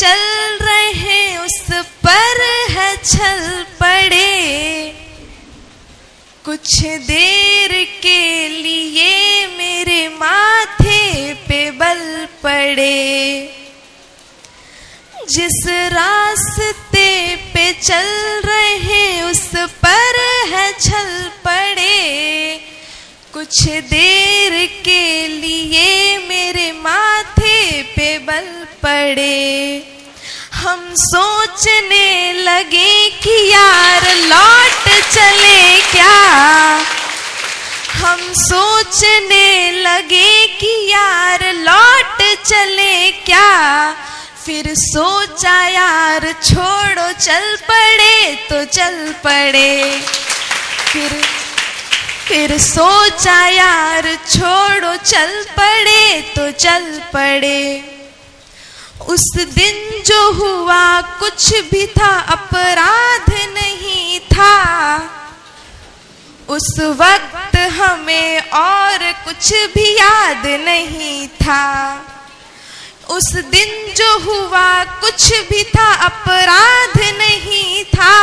चल रहे उस पर है छल पड़े, कुछ देर के लिए मेरे माथे पे बल पड़े। जिस रास्ते पे चल रहे उस पर है छल पड़े, कुछ देर के लिए मेरे माथे पे बल पड़े। हम सोचने लगे कि यार लौट चले क्या, हम सोचने लगे कि यार लौट चले क्या, फिर सोचा यार छोड़ो चल पड़े तो चल पड़े। फिर सोचा यार छोड़ो चल पड़े तो चल पड़े। उस दिन जो हुआ कुछ भी था अपराध नहीं था, उस वक्त हमें और कुछ भी याद नहीं था। उस दिन जो हुआ कुछ भी था अपराध नहीं था,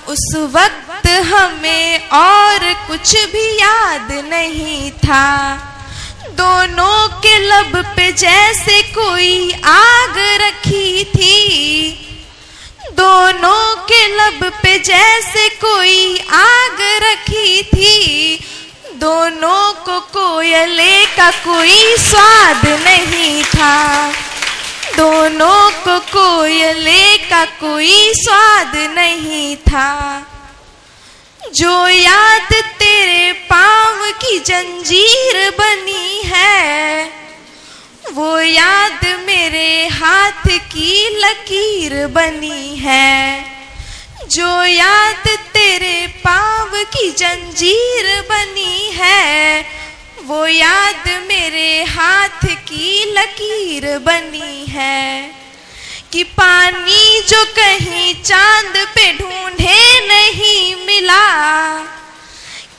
उस वक्त हमें और कुछ भी याद नहीं था। दोनों के लब पे जैसे कोई आग रखी थी, दोनों के लब पे जैसे कोई आग रखी थी। दोनों को कोयले का कोई स्वाद नहीं था, दोनों को कोयले का कोई स्वाद नहीं था। जो याद तेरे पाँव की जंजीर बनी है, वो याद मेरे हाथ की लकीर बनी है। जो याद तेरे पाँव की जंजीर बनी है, वो याद मेरे हाथ की लकीर बनी है। कि पानी जो कहीं चांद पे ढूंढे नहीं मिला,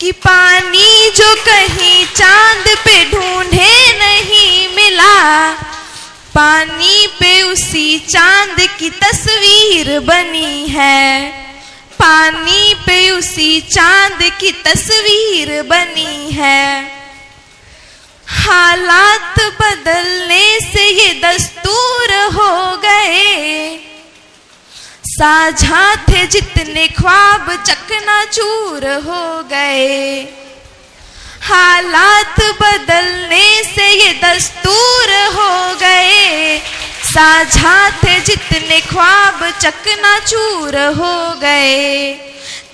कि पानी जो कहीं चांद पे ढूंढे नहीं मिला, पानी पे उसी चांद की तस्वीर बनी है। पानी पे उसी चांद की तस्वीर बनी है। हालात बदलने से ये दस्तूर हो गए, साझा थे जितने ख्वाब चकनाचूर हो गए। हालात बदलने से ये दस्तूर हो गए, साझा थे जितने ख्वाब चकनाचूर हो गए।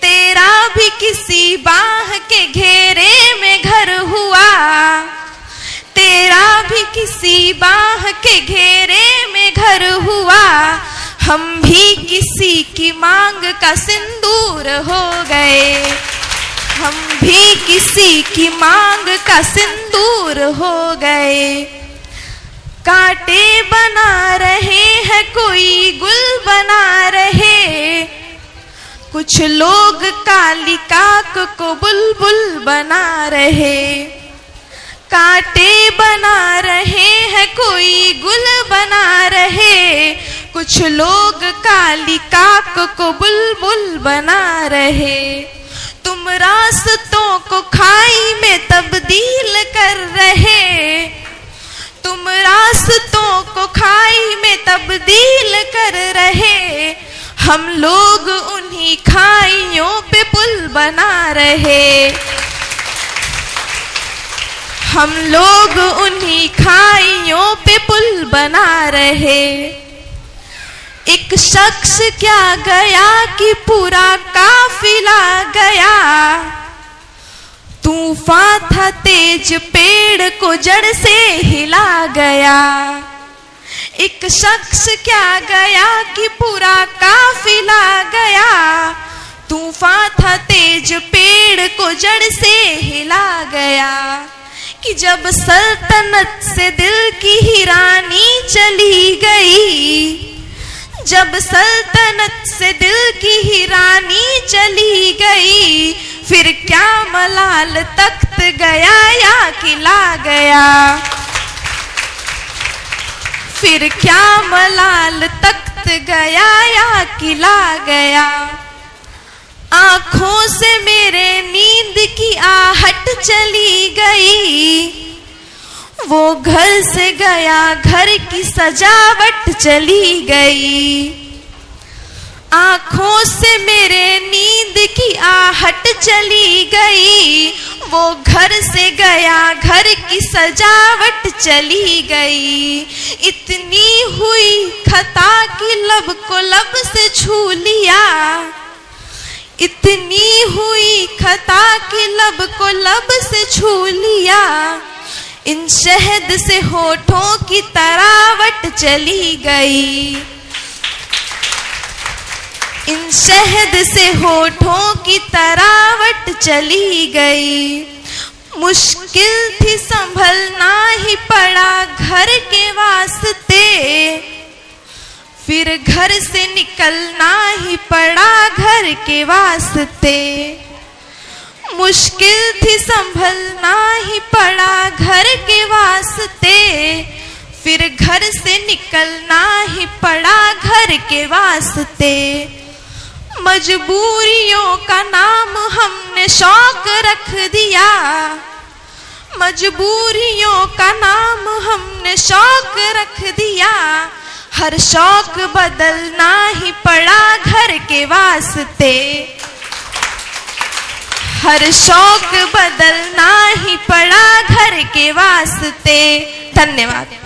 तेरा भी किसी बाह के घेरे में घर हुआ, तेरा भी किसी बाह के घेरे में घर हुआ। हम भी किसी की मांग का सिंदूर हो गए, हम भी किसी की मांग का सिंदूर हो गए। कांटे बना रहे हैं कोई गुल बना रहे, कुछ लोग काली काक को बुलबुल बना रहे। कांटे बना रहे हैं कोई गुल बना रहे, कुछ लोग काली काक को बुलबुल बना रहे। तुम रास्तों को खाई में तब्दील कर रहे, तुम रास्तों को खाई में तब्दील कर रहे। हम लोग उन्हीं खाइयों पे पुल बना रहे, हम लोग उन्हीं खाइयों पे पुल बना रहे। एक शख्स क्या गया कि पूरा काफिला गया, तूफान था तेज पेड़ को जड़ से हिला गया। एक शख्स क्या गया कि पूरा काफिला गया, तूफान था तेज पेड़ को जड़ से हिला गया। कि जब सल्तनत से दिल की ही रानी चली गई, जब सल्तनत से दिल की ही रानी चली गई, फिर क्या मलाल तख्त गया या किला गया, फिर क्या मलाल तख्त गया या किला गया। आंखों से मेरे नींद की आहट चली गई, वो घर से गया घर की सजावट चली गई। आंखों से मेरे नींद की आहट चली गई, वो घर से गया घर की सजावट चली गई। इतनी हुई खता कि लब को लब से छू लिया, इतनी हुई खता कि लब को लब से छू लिया। इन शहद से होठों की तरावट चली गई, इन शहद से होठों की तरावट चली गई। मुश्किल थी संभलना ही पड़ा घर के वास्ते, फिर घर से निकलना ही पड़ा घर के वास्ते। मुश्किल थी संभलना ही पड़ा घर के वास्ते, फिर घर से निकलना ही पड़ा घर के वास्ते। मजबूरियों का नाम हमने शौक रख दिया, मजबूरियों का नाम हमने शौक रख दिया। हर शौक बदलना ही पड़ा घर के वास्ते, हर शौक बदलना ही पड़ा घर के वास्ते। धन्यवाद।